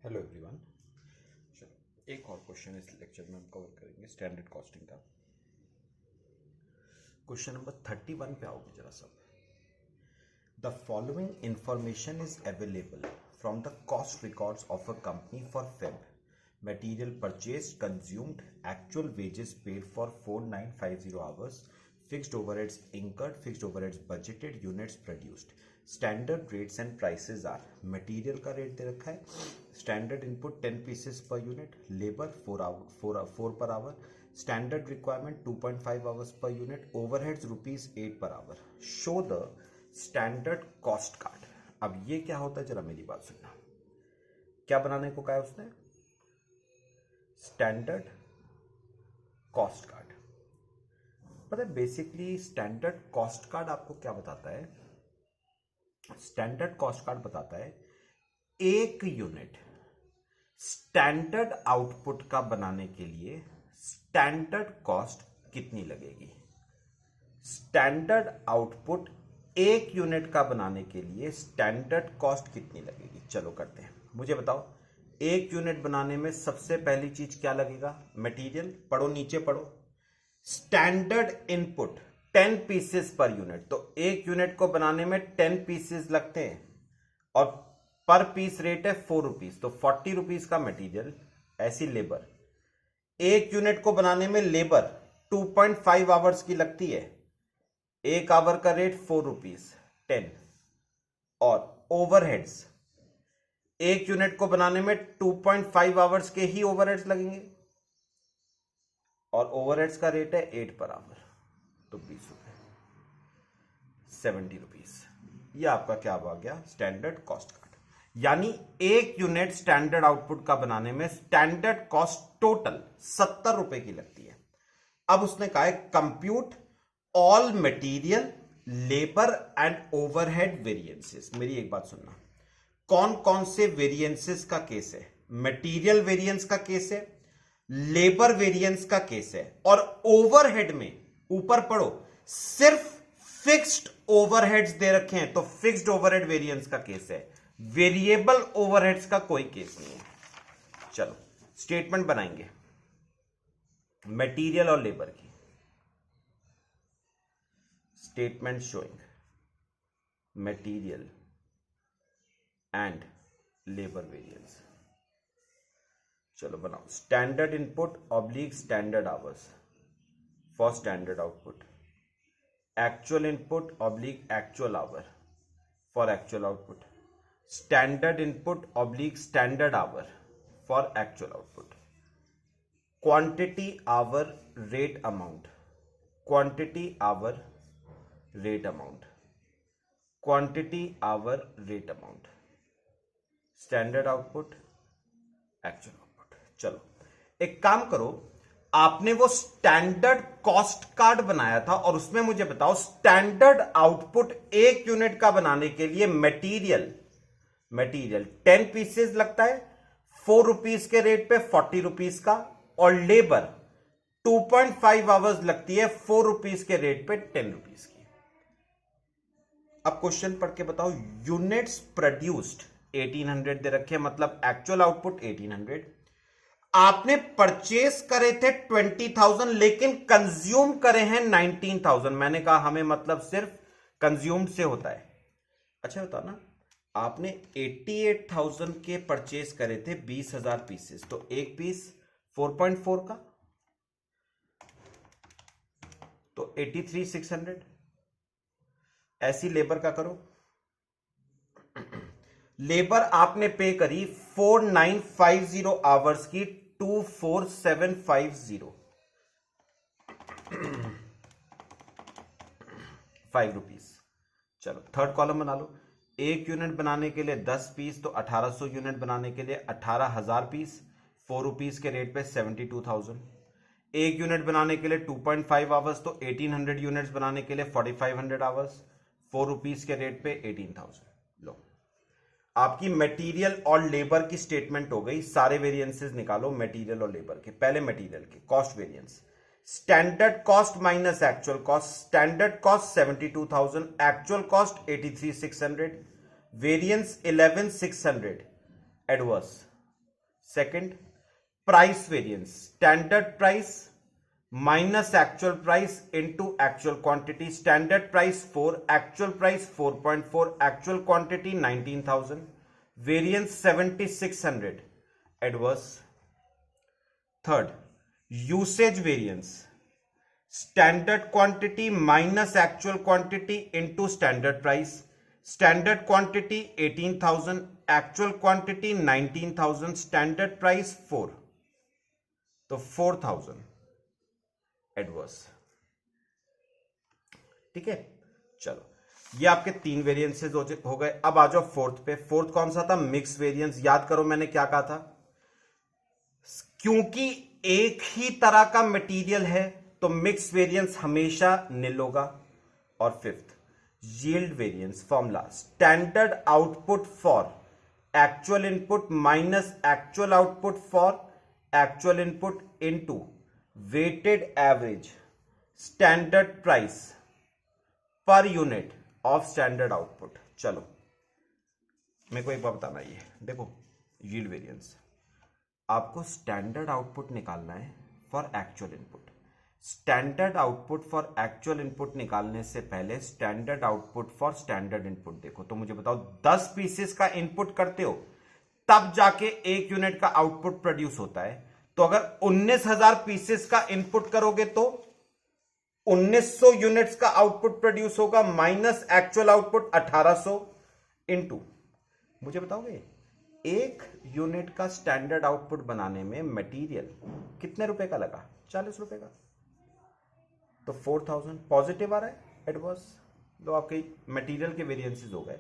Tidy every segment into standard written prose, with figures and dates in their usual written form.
Hello everyone. एक और question इस लेक्चर में हम कवर करेंगे स्टैंडर्ड कॉस्टिंग का। क्वेश्चन नंबर 31 पे आओगे जरा सब। The following information is available from the cost records of a company for Feb material purchased consumed actual wages paid for 4950 hours fixed overheads incurred fixed overheads budgeted units produced standard rates and prices are. Material का rate दे रखा है, standard input 10 pieces per unit, labour 4 per hour, standard requirement 2.5 hours per unit, overheads ₹8 per hour. Show the standard cost card. अब ये क्या होता है, जरा मेरी बात सुनना। क्या बनाने को कहा है उसने? Standard cost card. पता है बेसिकली स्टैंडर्ड कॉस्ट कार्ड आपको क्या बताता है? स्टैंडर्ड कॉस्ट कार्ड बताता है एक यूनिट स्टैंडर्ड आउटपुट का बनाने के लिए स्टैंडर्ड कॉस्ट कितनी लगेगी। स्टैंडर्ड आउटपुट एक यूनिट का बनाने के लिए स्टैंडर्ड कॉस्ट कितनी लगेगी। चलो करते हैं, मुझे बताओ। एक यूनिट बनाने में सबसे पहली चीज क्या लगेगा? मटेरियल। पढ़ो, नीचे पढ़ो। Standard input 10 pieces per unit, तो एक यूनिट को बनाने में 10 पीसेस लगते हैं और पर पीस रेट है ₹4, तो ₹40 का मटेरियल। ऐसी लेबर, एक यूनिट को बनाने में लेबर 2.5 आवर्स की लगती है, एक आवर का रेट ₹4 10। और ओवरहेड्स, एक यूनिट को बनाने में 2.5 आवर्स के ही ओवरहेड्स लगेंगे और ओवरहेड्स का रेट है 8 पर आवर, तो ₹20, ₹70। यह आपका क्या आ गया? Standard cost card. यानी एक यूनिट स्टैंडर्ड आउटपुट का बनाने में स्टैंडर्ड कॉस्ट टोटल ₹70 की लगती है। अब उसने कहा है compute all material labour and overhead variances. मेरी एक बात सुनना, कौन कौन से वेरिएंसेस का केस है? मटेरियल वेरिएंस का केस है, लेबर वेरिएंस का केस है, और ओवरहेड में ऊपर पढ़ो सिर्फ फिक्स्ड ओवरहेड्स दे रखे हैं, तो फिक्स्ड ओवरहेड वेरिएंस का केस है। वेरिएबल ओवरहेड्स का कोई केस नहीं है। चलो स्टेटमेंट बनाएंगे मटेरियल और लेबर की। Statement showing material and labour variance. चलो बनाओ। Standard input oblique standard hours for standard output, actual input oblique actual hour for actual output, standard input oblique standard hour for actual output, quantity hour rate amount, quantity hour rate amount, quantity hour rate amount, standard output actual output. चलो एक काम करो, आपने वो standard cost card बनाया था और उसमें मुझे बताओ स्टैंडर्ड आउटपुट एक यूनिट का बनाने के लिए मटेरियल 10 पीसेस लगता है ₹4 के रेट पे ₹40 का, और लेबर 2.5 आवर्स लगती है ₹4 के रेट पे ₹10 की। अब क्वेश्चन पढ़ के बताओ। यूनिट्स प्रोड्यूस्ड 1800 दे रखे, मतलब एक्चुअल आउटपुट 1800। आपने परचेस करे थे 20,000 लेकिन कंज्यूम करे हैं 19,000। मैंने कहा हमें मतलब सिर्फ कंज्यूम्ड से होता है। अच्छा होता ना, आपने 88,000 के परचेस करे थे 20,000 पीसेस, तो एक पीस 4.4 का, तो 83,600। ऐसी लेबर का करो। लेबर आपने पे करी 4950 आवर्स की 24750 ₹5। चलो थर्ड कॉलम बना लो। एक यूनिट बनाने के लिए 10 पीस, तो 1800 यूनिट बनाने के लिए 18,000 पीस, ₹4 के रेट पे 72,000। एक यूनिट बनाने के लिए 2.5 आवर्स, तो 1800 यूनिट्स बनाने के लिए 4500 आवर्स, ₹4 के रेट पे 18,000। लो आपकी मटेरियल और लेबर की स्टेटमेंट हो गई। सारे वेरिएंसेस निकालो मटेरियल और लेबर के। पहले मटेरियल के cost variance, standard cost minus actual cost. Standard cost 72,000, actual cost 83,600, variance 11,600, adverse second, price variance, standard price minus actual price into actual quantity, standard price 4, actual price 4.4, actual quantity 19,000, variance 7600, adverse. Third, usage variance, standard quantity minus actual quantity into standard price, standard quantity 18,000, actual quantity 19,000, standard price 4, तो 4,000, adverse. ठीक है, चलो ये आपके 3 variances हो गए। अब आ जाओ फोर्थ पे। फोर्थ कौन सा था? Mix variance. याद करो मैंने क्या कहा था, क्योंकि एक ही तरह का मटेरियल है तो मिक्स वेरिएंस हमेशा निल होगा। और fifth, yield variance formula, standard output for actual input minus actual output for actual input into weighted average standard price per unit of standard output. चलो मेरे को एक बात बताना, ये देखो यील्ड वेरिएंस, आपको स्टैंडर्ड आउटपुट निकालना है for actual input. Standard output for actual input निकालने से पहले standard output for standard input देखो। तो मुझे बताओ 10 पीसेस का इनपुट करते हो तब जाके 1 यूनिट का आउटपुट प्रोड्यूस होता है। तो अगर 19,000 पीसेस का इनपुट करोगे तो 1900 यूनिट्स का आउटपुट प्रोड्यूस होगा, माइनस एक्चुअल आउटपुट 1800 इनटू, मुझे बताओगे 1 यूनिट का स्टैंडर्ड आउटपुट बनाने में मटेरियल कितने रुपए का लगा? 40 रुपए का। तो 4,000 पॉजिटिव आ रहा है, एडवर्स। तो आपके मटेरियल के वेरिएंसेस हो गए।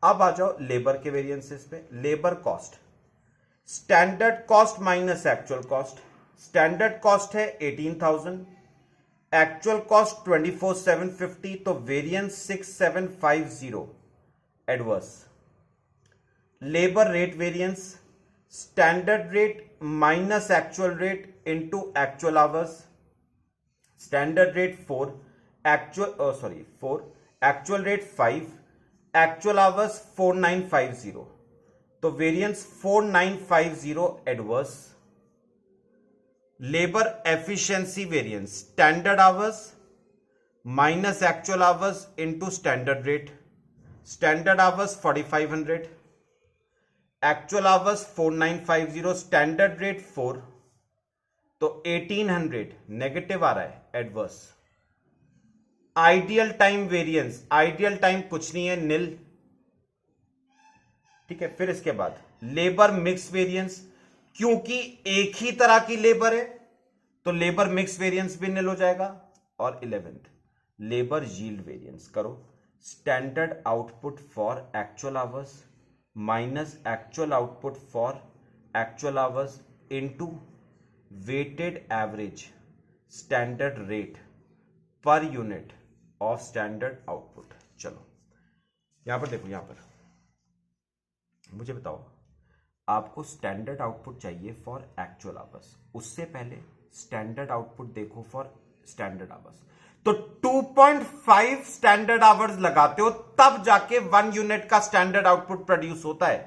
अब आ जाओ लेबर के वेरिएंसेस पे। Labour cost, standard cost minus actual cost. Standard cost है 18,000, एक्चुअल कॉस्ट 24,750, तो variance 6,750, adverse. Labour rate variance, standard rate minus actual rate into actual hours. Standard rate 4, actual rate 5, actual hours 4,950, तो variance 4,950, adverse. Labour efficiency variance, standard hours minus actual hours into standard rate. Standard hours 4,500, actual hours 4,950, standard rate 4, तो 1,800, negative आ रहा है, adverse. Ideal time variance, ideal time कुछ नहीं है, निल। ठीक है, फिर इसके बाद लेबर मिक्स वेरिएंस, क्योंकि एक ही तरह की लेबर है तो लेबर मिक्स वेरिएंस भी निल हो जाएगा। और 11th, लेबर यील्ड वेरिएंस। करो standard output for actual hours minus actual output for actual hours into weighted average standard rate per unit of standard output. चलो यहां पर देखो, यहां पर मुझे बताओ आपको स्टैंडर्ड आउटपुट चाहिए फॉर एक्चुअल आवर्स, उससे पहले स्टैंडर्ड आउटपुट देखो फॉर स्टैंडर्ड आवर्स। तो 2.5 स्टैंडर्ड आवर्स लगाते हो तब जाके 1 यूनिट का स्टैंडर्ड आउटपुट प्रोड्यूस होता है।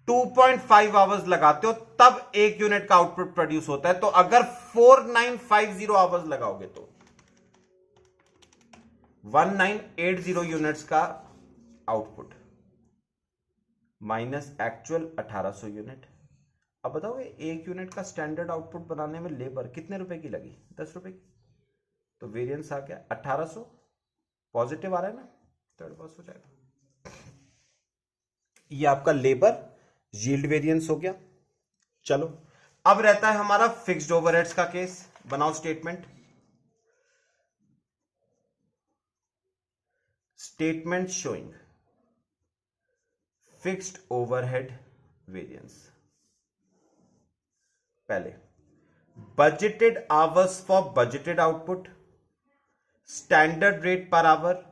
2.5 आवर्स लगाते हो तब 1 यूनिट का आउटपुट प्रोड्यूस होता है। तो अगर 4,950 आवर्स लगाओगे तो 1,980 यूनिट्स का आउटपुट माइनस एक्चुअल 1,800 यूनिट। अब बताओ 1 यूनिट का स्टैंडर्ड आउटपुट बनाने में लेबर कितने रुपए की लगी? 10 रुपए की। तो वेरिएंस आ गया 1,800, पॉजिटिव आ रहा है ना, तो एडवर्स हो जाएगा। ये आपका लेबर यील्ड वेरिएंस हो गया। चलो अब रहता है हमारा फिक्स्ड ओवरहेड्स का केस। बनाओ statement. Statement showing fixed overhead variance. पहले budgeted hours for budgeted output, standard rate per hour,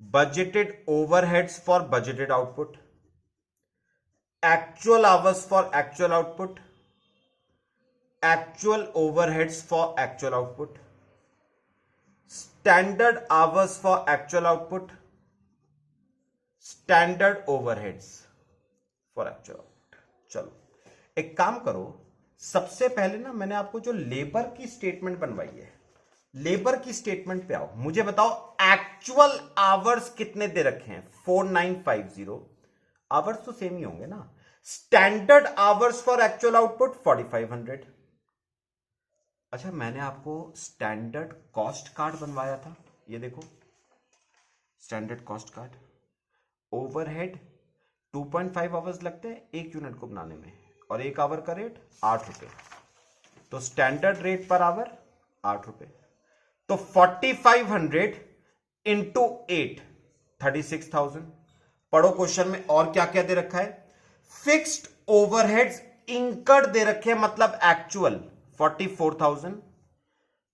budgeted overheads for budgeted output, actual hours for actual output, actual overheads for actual output, standard hours for actual output, standard overheads for actual output. चलो एक काम करो, सबसे पहले ना मैंने आपको जो लेबर की स्टेटमेंट बनवाई है, लेबर की स्टेटमेंट पे आओ, मुझे बताओ एक्चुअल आवर्स कितने दे रखे हैं, 4950। आवर्स तो सेम ही होंगे ना। Standard hours for actual output 4500। अच्छा, मैंने आपको स्टैंडर्ड कॉस्ट कार्ड बनवाया था, ये देखो standard cost card. Overhead 2.5 hours लगते हैं एक यूनिट को बनाने में, और एक आवर का रेट 8 रुपए, तो स्टैंडर्ड रेट पर आवर 8 रुपए। तो 4500 इंटू 8 36,000। पढ़ो क्वेश्चन में और क्या क्या दे रखा है। फिक्स्ड ओवरहेड्स इंकर्ड दे रखे हैं, मतलब एक्चुअल 44,000,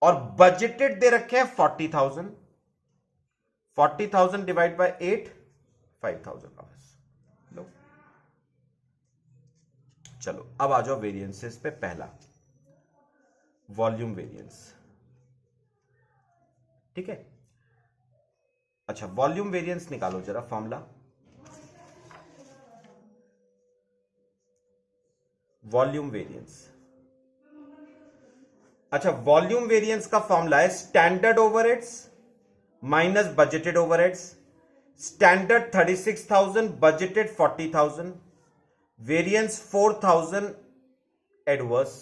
और बजटेड दे रखे हैं 40,000। 40,000 डिवाइड बाय 8 5,000 आवर्स। लो, चलो अब आ जाओ वेरिएंसेस पे। पहला वॉल्यूम वेरिएंस, ठीक है। अच्छा, वॉल्यूम वेरिएंस निकालो जरा फॉर्मूला। वॉल्यूम वेरिएंस, अच्छा वॉल्यूम वेरिएंस का फॉर्मूला है standard overheads minus budgeted overheads. Standard 36,000, budgeted 40,000, variance 4,000 adverse.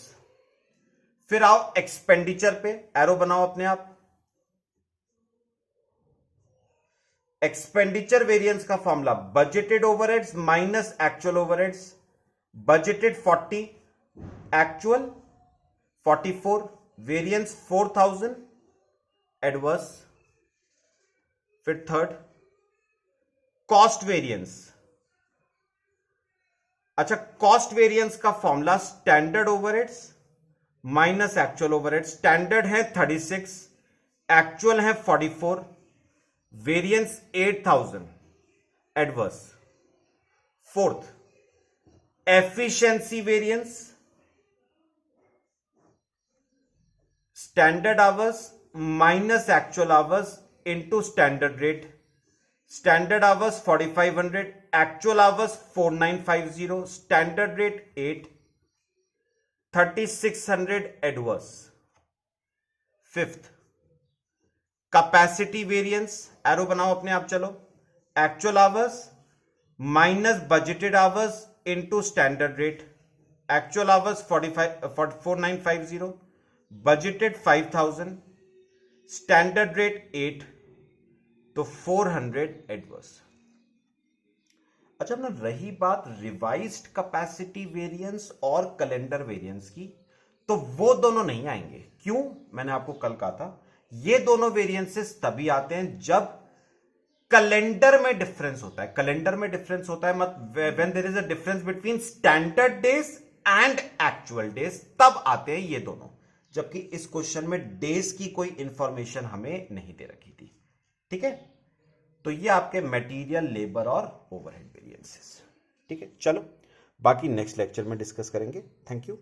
फिर आओ एक्सपेंडिचर पे, एरो बनाओ अपने आप। एक्सपेंडिचर वेरिएंस का formula budgeted overheads minus actual overheads. Budgeted 40, actual 44, variance 4,000 adverse. फिर थर्ड कॉस्ट वेरिएंस। अच्छा, कॉस्ट वेरिएंस का formula standard overheads minus actual overheads. Standard है 36, एक्चुअल है 44, variance 8,000 adverse. Fourth efficiency variance, standard hours minus actual hours into standard rate. Standard hours 4500, actual hours 4950, standard rate 8, 3600 adverse. Fifth capacity variance, arrow बनाओ अपने आप, चलो। Actual hours minus budgeted hours into standard rate. Actual hours 4950, budgeted 5000, standard rate 8, तो 400 adverse. अच्छा, ना रही बात revised capacity variance और कैलेंडर वेरिएंस की, तो वो दोनों नहीं आएंगे। क्यों? मैंने आपको कल कहा था, ये दोनों वेरिएंसेस तभी आते हैं जब कैलेंडर में डिफरेंस होता है। कैलेंडर में डिफरेंस होता है when there is a difference between standard days and actual days, तब आते हैं ये दोनों। जबकि इस क्वेश्चन में डेज की कोई इंफॉर्मेशन हमें नहीं दे रखी थी, ठीक है। तो ये आपके मटेरियल, लेबर और ओवरहेड वेरिएंसेस, ठीक है। चलो बाकी नेक्स्ट लेक्चर में डिस्कस करेंगे। Thank you.